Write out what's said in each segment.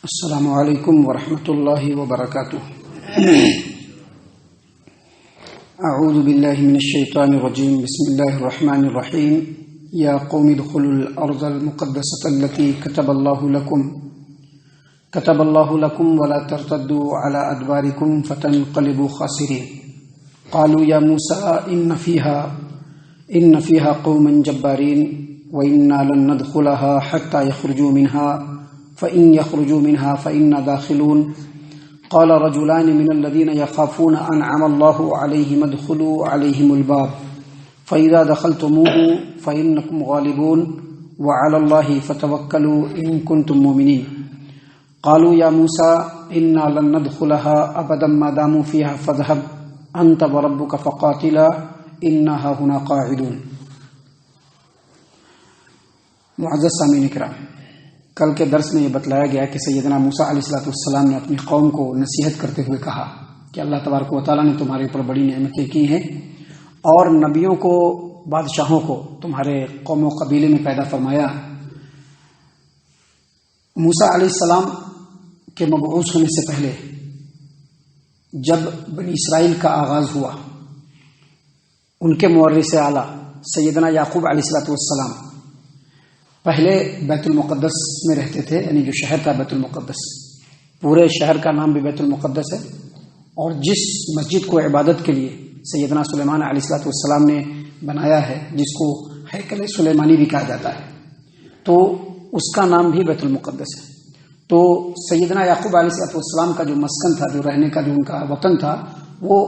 السلام علیکم ورحمۃ اللہ وبرکاتہ۔ اعوذ باللہ من الشیطان الرجیم، بسم اللہ الرحمن الرحیم۔ یا قوم ادخلوا الارض المقدسۃ التي كتب الله لكم ولا ترتدوا على ادباركم فتنقلبوا خاسرين۔ قالوا يا موسى ان فيها قوما جبارين وإنا لن ندخلها حتى يخرجوا منها فإن يخرجوا منها فإنا داخلون۔ قال رجلان من الذين يخافون أنعم الله عليهم ادخلوا عليهم الباب فإذا دخلتموه فإنكم غالبون وعلى الله فتوكلوا إن كنتم مؤمنين۔ قالوا يا موسى إنا لن ندخلها أبدا ما داموا فيها فاذهب أنت وربك فقاتلا إنا هاهنا قاعدون۔ معزز سامعین کرام، کل کے درس میں یہ بتلایا گیا کہ سیدنا موسیٰ علیہ السلام نے اپنی قوم کو نصیحت کرتے ہوئے کہا کہ اللہ تبارک و تعالیٰ نے تمہارے اوپر بڑی نعمتیں کی ہیں اور نبیوں کو، بادشاہوں کو تمہارے قوم و قبیلے میں پیدا فرمایا۔ موسیٰ علیہ السلام کے مبعوث ہونے سے پہلے جب بنی اسرائیل کا آغاز ہوا، ان کے مورث اعلیٰ سیدنا یعقوب علیہ السلام پہلے بیت المقدس میں رہتے تھے، یعنی جو شہر تھا بیت المقدس، پورے شہر کا نام بھی بیت المقدس ہے، اور جس مسجد کو عبادت کے لیے سیدنا سلیمان علیہ السلام نے بنایا ہے، جس کو ہیکل سلیمانی بھی کہا جاتا ہے، تو اس کا نام بھی بیت المقدس ہے۔ تو سیدنا یعقوب علیہ السلام کا جو مسکن تھا، جو رہنے کا جو ان کا وطن تھا، وہ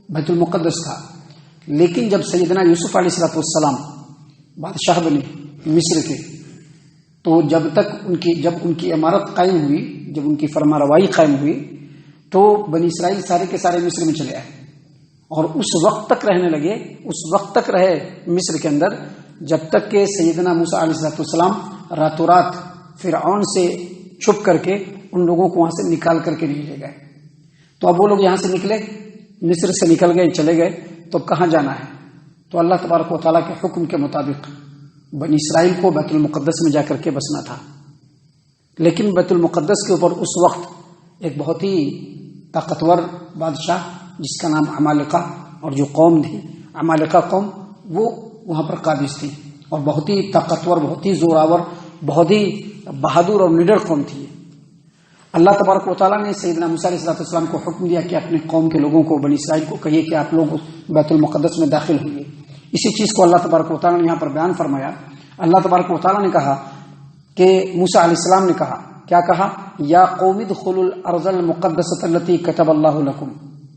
بیت المقدس تھا۔ لیکن جب سیدنا یوسف علیہ السلام بادشاہ بنے مصر کے، تو جب ان کی عمارت قائم ہوئی، جب ان کی فرما روائی قائم ہوئی، تو بنی اسرائیل سارے کے سارے مصر میں چلے آئے اور اس وقت تک رہنے لگے، اس وقت تک رہے مصر کے اندر جب تک کہ سیدنا موسیٰ علیہ السلام راتوں رات فرعون سے چھپ کر کے ان لوگوں کو وہاں سے نکال کر کے نہیں لے گئے۔ تو اب وہ لوگ یہاں سے نکلے، مصر سے نکل گئے، چلے گئے، تو کہاں جانا ہے؟ تو اللہ تبارک و تعالیٰ کے حکم کے مطابق بنی اسرائیل کو بیت المقدس میں جا کر کے بسنا تھا۔ لیکن بیت المقدس کے اوپر اس وقت ایک بہت ہی طاقتور بادشاہ جس کا نام عمالقہ، اور جو قوم تھی عمالقہ قوم، وہ وہاں پر قابض تھی، اور بہت ہی طاقتور، بہت ہی زوراور، بہت ہی بہادر اور نڈر قوم تھی۔ اللہ تبارک و تعالیٰ نے سیدنا موسیٰ علیہ السلام کو حکم دیا کہ اپنے قوم کے لوگوں کو، بنی اسرائیل کو کہیے کہ آپ لوگ بیت المقدس میں داخل ہوئیے۔ اسی چیز کو اللہ تبارک و تعالیٰ نے یہاں پر بیان فرمایا۔ اللہ تبارک و تعالیٰ نے کہا کہ موسیٰ علیہ السلام نے کہا، کیا کہا؟ یا قوم ادخلوا الارض المقدسۃ التي كتب الله لكم،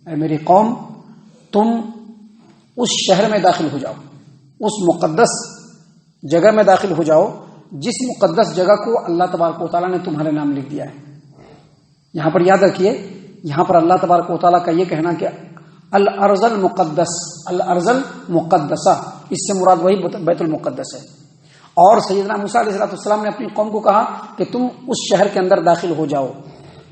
اے میری قوم، تم اس شہر میں داخل ہو جاؤ، اس مقدس جگہ میں داخل ہو جاؤ جس مقدس جگہ کو اللہ تبارک و تعالیٰ نے تمہارے نام لکھ دیا ہے۔ یہاں پر یاد رکھیے، یہاں پر اللہ تبارک و تعالیٰ کا یہ کہنا کہ الارض المقدس، الارض المقدسہ، اس سے مراد وہی بیت المقدس ہے۔ اور سیدنا موسیٰ علیہ السلام نے اپنی قوم کو کہا کہ تم اس شہر کے اندر داخل ہو جاؤ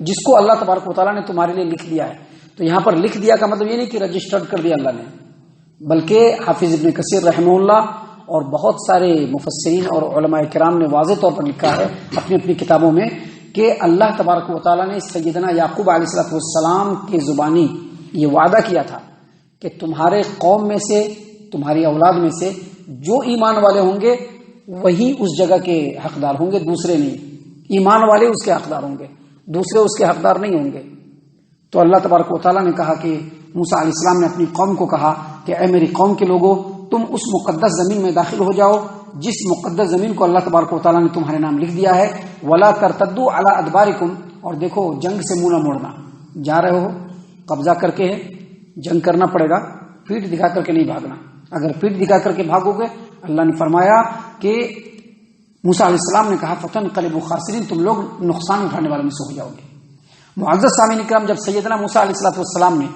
جس کو اللہ تبارک و تعالیٰ نے تمہارے لیے لکھ دیا ہے۔ تو یہاں پر لکھ دیا کا مطلب یہ نہیں کہ رجسٹرڈ کر دیا اللہ نے، بلکہ حافظ ابن کثیر رحمہ اللہ اور بہت سارے مفسرین اور علماء کرام نے واضح طور پر لکھا ہے اپنی اپنی کتابوں میں کہ اللہ تبارک و تعالیٰ نے سیدنا یعقوب علیہ السلام کی زبانی یہ وعدہ کیا تھا کہ تمہارے قوم میں سے، تمہاری اولاد میں سے جو ایمان والے ہوں گے وہی اس جگہ کے حقدار ہوں گے، دوسرے نہیں۔ ایمان والے اس کے حقدار ہوں گے، دوسرے اس کے حقدار نہیں ہوں گے۔ تو اللہ تبارک و تعالیٰ نے کہا کہ موسیٰ علیہ السلام نے اپنی قوم کو کہا کہ اے میری قوم کے لوگوں، تم اس مقدس زمین میں داخل ہو جاؤ جس مقدس زمین کو اللہ تبارک و تعالیٰ نے تمہارے نام لکھ دیا ہے۔ ولا ترتدوا علی ادبارکم، اور دیکھو جنگ سے منہ نہ موڑنا، جا رہے ہو قبضہ کر کے ہے، جنگ کرنا پڑے گا، پیٹھ دکھا کر کے نہیں بھاگنا۔ اگر پیٹھ دکھا کر کے بھاگو گے، اللہ نے فرمایا کہ موسیٰ علیہ السلام نے کہا فتنقلبوا خاسرین، تم لوگ نقصان اٹھانے والوں میں سے ہو جاؤ گے۔ معزز سامعین کرام، جب سیدنا موسیٰ علیہ السلام نے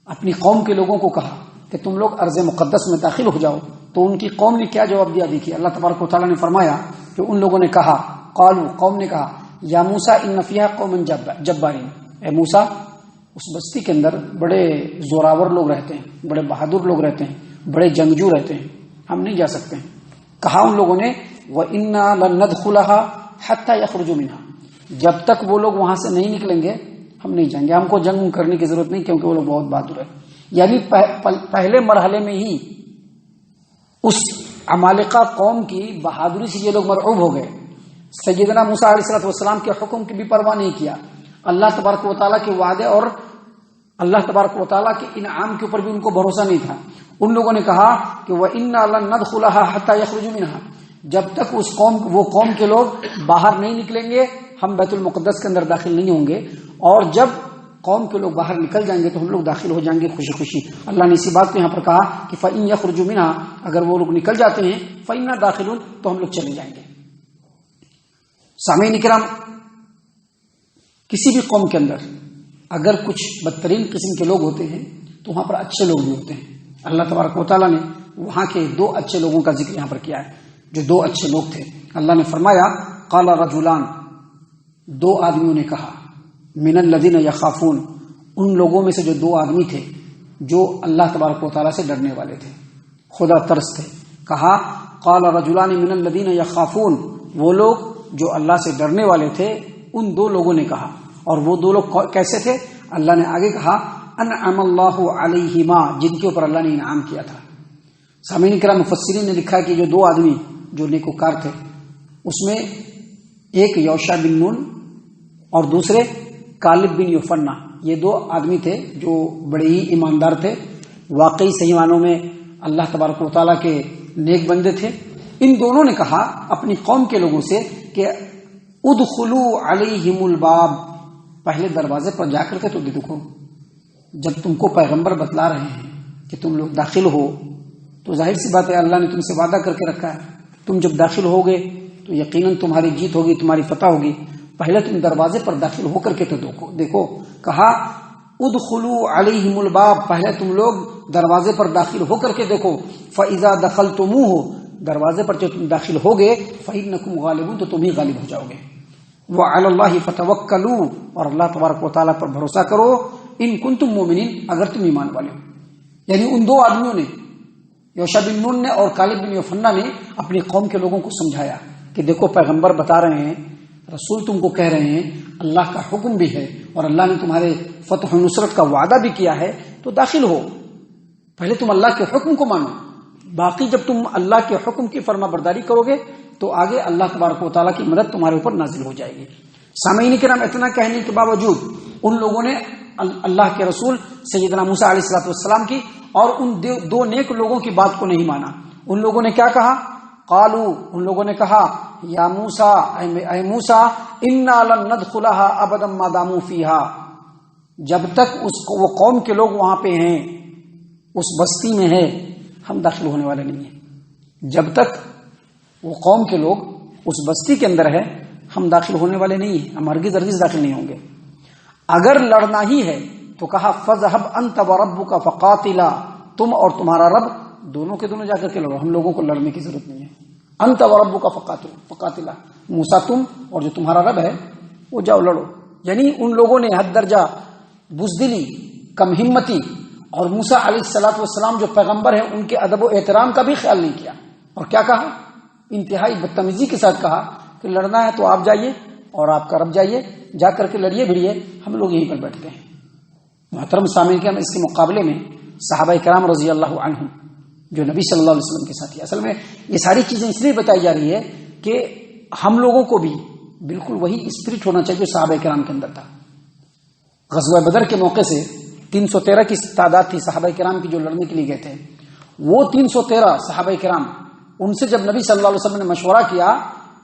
اپنی قوم کے لوگوں کو کہا کہ تم لوگ ارض مقدس میں داخل ہو جاؤ، تو ان کی قوم نے کیا جواب دیا؟ دیکھیے، اللہ تبارک و تعالیٰ نے فرمایا کہ ان لوگوں نے کہا، قالوا، قوم نے کہا، یا موسیٰ ان فیہا قوم جبارین، اے موسیٰ، اس بستی کے اندر بڑے زوراور لوگ رہتے ہیں، بڑے بہادر لوگ رہتے ہیں، بڑے جنگجو رہتے ہیں، ہم نہیں جا سکتے ہیں۔ کہا ان لوگوں نے وَإِنَّا لَن نَدْخُلَهَا حَتَّى يَخْرُجُوا مِنْهَا، جب تک وہ لوگ وہاں سے نہیں نکلیں گے ہم نہیں جائیں گے، ہم کو جنگ کرنے کی ضرورت نہیں کیونکہ وہ لوگ بہت بہادر ہیں. یعنی پہلے مرحلے میں ہی اس عمالقہ قوم کی بہادری سے یہ لوگ مرعوب ہو گئے. سیدنا موسیٰ علیہ السلام کے حکم کی بھی پرواہ نہیں کیا، اللہ تبارک و تعالیٰ کے وعدے اور اللہ تبارک و تعالیٰ کے انعام کے اوپر بھی ان کو بھروسہ نہیں تھا. ان لوگوں نے کہا کہ وَإِنَّا لَن نَدْخُلَهَا حَتَّى يَخْرُجُوا مِنْهَا، جب تک وہ قوم کے لوگ باہر نہیں نکلیں گے ہم بیت المقدس کے اندر داخل نہیں ہوں گے، اور جب قوم کے لوگ باہر نکل جائیں گے تو ہم لوگ داخل ہو جائیں گے خوشی خوشی. اللہ نے اسی بات کو یہاں پر کہا کہ فَإِن يَخْرُجُوا مِنْهَا، اگر وہ لوگ نکل جاتے ہیں فَإِنَّا دَاخِلُونَ، تو ہم لوگ چلے جائیں گے. سامعین کرام، کسی بھی قوم کے اندر اگر کچھ بدترین قسم کے لوگ ہوتے ہیں تو وہاں پر اچھے لوگ بھی ہوتے ہیں. اللہ تبارک و تعالیٰ نے وہاں کے 2 اچھے لوگوں کا ذکر یہاں پر کیا ہے، جو 2 اچھے لوگ تھے. اللہ نے فرمایا قال رجلان، 2 آدمیوں نے کہا، من الذین یخافون، ان لوگوں میں سے جو 2 آدمی تھے جو اللہ تبارک و تعالیٰ سے ڈرنے والے تھے، خدا ترس تھے. کہا قال رجلان من الذین یخافون، وہ لوگ جو اللہ سے ڈرنے والے تھے ان 2 لوگوں نے کہا. اور وہ 2 لوگ کیسے تھے؟ اللہ نے آگے کہا انعم اللہ علیہما، جن کے اوپر اللہ نے انعام کیا تھا. سامعین کرام، مفسرین نے لکھا کہ جو 2 آدمی جو نیکوکار تھے اس میں ایک یوشع بن نون اور دوسرے کالب بن یوفنا، یہ 2 آدمی تھے جو بڑے ہی ایماندار تھے، واقعی صحیح معنوں میں اللہ تبارک و تعالیٰ کے نیک بندے تھے. ان دونوں نے کہا اپنی قوم کے لوگوں سے کہ ادخلوا علیہم الباب، پہلے دروازے پر جا کر کے تو دیکھو. جب تم کو پیغمبر بتلا رہے ہیں کہ تم لوگ داخل ہو تو ظاہر سی بات ہے اللہ نے تم سے وعدہ کر کے رکھا ہے، تم جب داخل ہوگے تو یقیناً تمہاری جیت ہوگی، تمہاری فتح ہوگی. پہلے تم دروازے پر داخل ہو کر کے تو دیکھو. کہا ادخلوا علیہم الباب، پہلے تم لوگ دروازے پر داخل ہو کر کے دیکھو. فاذا دخلتموہ، دروازے پر جب تم داخل ہوگے فإنکم غالبون، تو تم ہی غالب ہو جاؤ گے. وعلی اللہ فتوکلوا، اور اللہ تبارک و تعالیٰ پر بھروسہ کرو. ان کنتم مومنین، اگر تم ایمان والے ہو. یعنی ان 2 آدمیوں نے، یوشع بن نون نے اور کالب بن یوفنا نے، اپنی قوم کے لوگوں کو سمجھایا کہ دیکھو پیغمبر بتا رہے ہیں، رسول تم کو کہہ رہے ہیں، اللہ کا حکم بھی ہے اور اللہ نے تمہارے فتح و نصرت کا وعدہ بھی کیا ہے، تو داخل ہو. پہلے تم اللہ کے حکم کو مانو، باقی جب تم اللہ کے حکم کی فرما برداری کرو گے تو آگے اللہ تبارک و تعالیٰ کی مدد تمہارے اوپر نازل ہو جائے گی. سامعین کرام، اتنا کہنے کے باوجود ان لوگوں نے اللہ کے رسول سیدنا موسیٰ علیہ السلام کی اور ان 2 نیک لوگوں کی بات کو نہیں مانا. ان لوگوں نے کیا کہا؟ قالو، ان لوگوں نے کہا یا موسیٰ، اے موسیٰ، انا لن ندخلها ابدا ما داموا فیها، جب تک وہ قوم کے لوگ وہاں پہ ہیں، اس بستی میں ہے، ہم داخل ہونے والے نہیں ہیں. جب تک وہ قوم کے لوگ اس بستی کے اندر ہے ہم داخل ہونے والے نہیں ہیں، ہم ہرگز داخل نہیں ہوں گے. اگر لڑنا ہی ہے تو کہا فذهب انت وربك فقاتلا، تم اور تمہارا رب دونوں کے دونوں جا کر کے لڑو، ہم لوگوں کو لڑنے کی ضرورت نہیں ہے. انت وربك فقاتلا، موسیٰ تم اور جو تمہارا رب ہے وہ جاؤ لڑو. یعنی ان لوگوں نے حد درجہ بزدلی، کم ہمتی اور موسیٰ علیہ السلام جو پیغمبر ہیں ان کے ادب و احترام کا بھی خیال نہیں کیا. اور کیا کہا؟ انتہائی بدتمیزی کے ساتھ کہا کہ لڑنا ہے تو آپ جائیے اور آپ کا رب جائیے، جا کر کے لڑیے بھیڑیے، ہم لوگ یہیں پر بیٹھتے ہیں. محترم سامعین کے ہم اس کے مقابلے میں صحابہ کرام رضی اللہ عنہم جو نبی صلی اللہ علیہ وسلم کے ساتھ، اصل میں یہ ساری چیزیں اس لیے بتائی جا رہی ہے کہ ہم لوگوں کو بھی بالکل وہی اسپرٹ ہونا چاہیے جو صحابہ کرام کے اندر تھا. غزوہ بدر کے موقع سے 313 کی تعداد تھی صحابہ کرام کی جو لڑنے کے لیے گئے تھے. وہ 313 صحابہ کرام، ان سے جب نبی صلی اللہ علیہ وسلم نے مشورہ کیا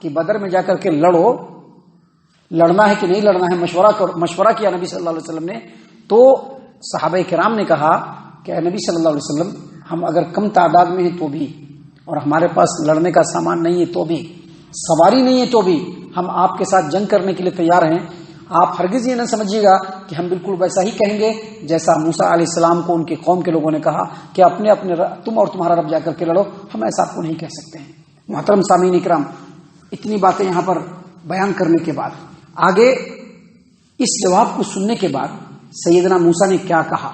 کہ بدر میں جا کر کے لڑو، لڑنا ہے کہ نہیں لڑنا ہے، مشورہ کیا نبی صلی اللہ علیہ وسلم نے، تو صحابہ کرام نے کہا کہ اے نبی صلی اللہ علیہ وسلم، ہم اگر کم تعداد میں ہیں تو بھی، اور ہمارے پاس لڑنے کا سامان نہیں ہے تو بھی، سواری نہیں ہے تو بھی، ہم آپ کے ساتھ جنگ کرنے کے لیے تیار ہیں. آپ ہرگز یہ نہ سمجھیے گا کہ ہم بالکل ویسا ہی کہیں گے جیسا موسیٰ علیہ السلام کو ان کی قوم کے لوگوں نے کہا کہ اپنے تم اور تمہارا رب جا کر کے لڑو، ہم ایسا آپ کو نہیں کہہ سکتے ہیں. محترم سامعین اکرام، اتنی باتیں یہاں پر بیان کرنے کے بعد آگے اس جواب کو سننے کے بعد سیدنا موسیٰ نے کیا کہا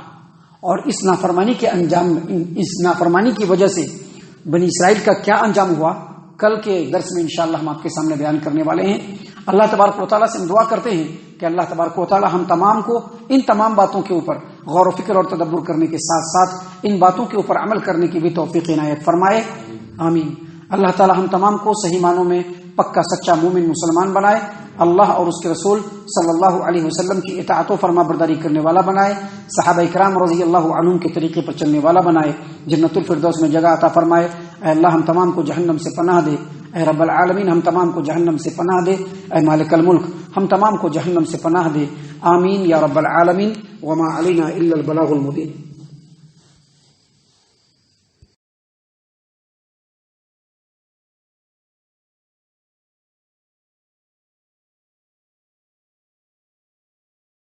اور اس نافرمانی کے انجام، اس نافرمانی کی وجہ سے بنی اسرائیل کا کیا انجام ہوا، کل کے درس میں انشاءاللہ ہم آپ کے سامنے بیان کرنے والے ہیں. اللہ تبارک و تعالیٰ سے ہم دعا کرتے ہیں کہ اللہ تبارک و تعالیٰ ہم تمام کو ان تمام باتوں کے اوپر غور و فکر اور تدبر کرنے کے ساتھ ساتھ ان باتوں کے اوپر عمل کرنے کی بھی توفیق عنایت فرمائے، آمین۔ اللہ تعالیٰ ہم تمام کو صحیح معنوں میں پکا سچا مومن مسلمان بنائے، اللہ اور اس کے رسول صلی اللہ علیہ وسلم کی اطاعت و فرما برداری کرنے والا بنائے، صحابہ کرام رضی اللہ عنہم کے طریقے پر چلنے والا بنائے، جنت الفردوس میں جگہ عطا فرمائے۔ اے اللہ ہم تمام کو جہنم سے پناہ دے، اے رب العالمین ہم تمام کو جہنم سے پناہ دے، اے مالک الملک ہم تمام کو جہنم سے پناہ دے، آمین یا رب العالمین۔ وما علینا الا البلاغ المبین۔